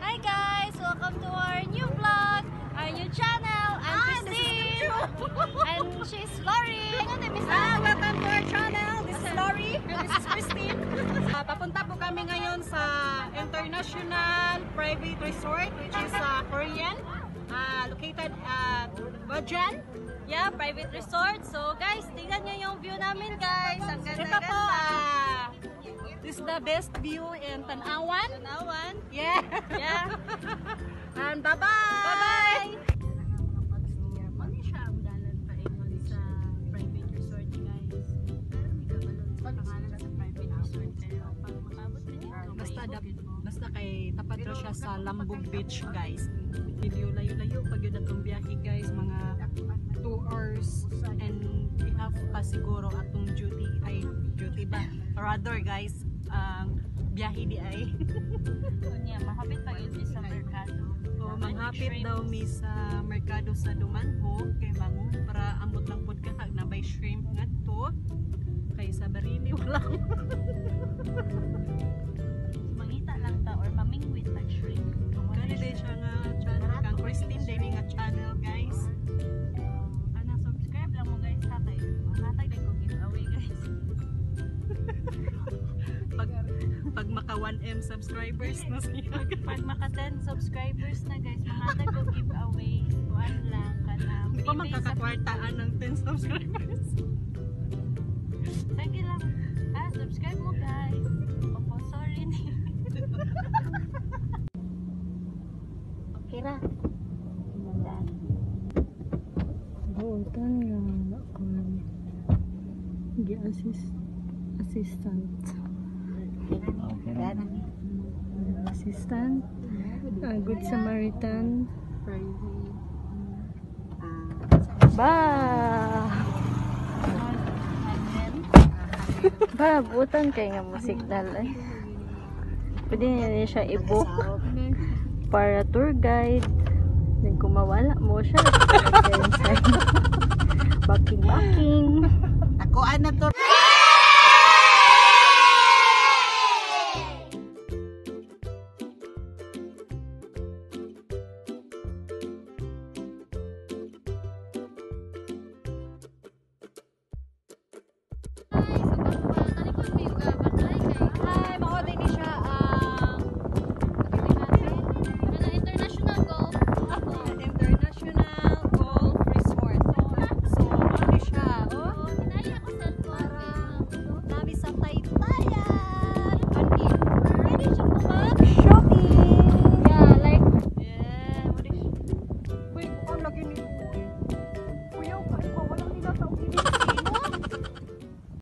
Hi guys! Welcome to our new vlog, our new channel. I'm Christine. And she's Lori. Welcome to our channel. This is Lori. And this is Christine. Papunta po kami ngayon sa International Private Resort, which is Korean. Located at Bajan. Yeah, private resort. So guys, tingnan nyo yung view namin guys. Ang Ito po, ganda-ganda. this is the best view in Tanawan. Tanawan. Yeah. Yeah. And bye-bye. Bye-bye! Mali siya ang dalan pa ingon sa private resort, guys. Pangalan sa private resort, pero pag makabot din basta kay tapat ra siya sa Lambog Beach, guys. Hindi layo-layo pag yun atong biyahe, guys. Mga 2 hours and we have pa siguro atong duty ba? Rather, guys, biyahe di ay. Kunya, mahapit pa yun sa merkado. So, manghapit daw mi sa merkado sa Dumanho kay mango para ambot lang pod ka na by shrimp ngadto kay sa Barili wala. Mangita lang ta or mamingwit tag shrimp. Kani day siya nga channel kang Christine day nga channel, guys. Subscribe lang mo guys ha kay hatag day ko giveaway guys. Pag maka 1M subscribers na siya. Pag maka 10 subscribers na guys, hatag ko giveaway. Kuan lang kana. Hindi pa magkakakwartaan ng 10 subscribers. Sige lang. Subscribe mo guys. Opo, sorry ni. Okay ra. Magandaan. Buutan nga ako assistant. Assistant, Good Samaritan. Buutan kay nga mo signal eh. Pwede niya siya i-book para tour guide. Then kung mawala mo siya, backing. Ako ana to.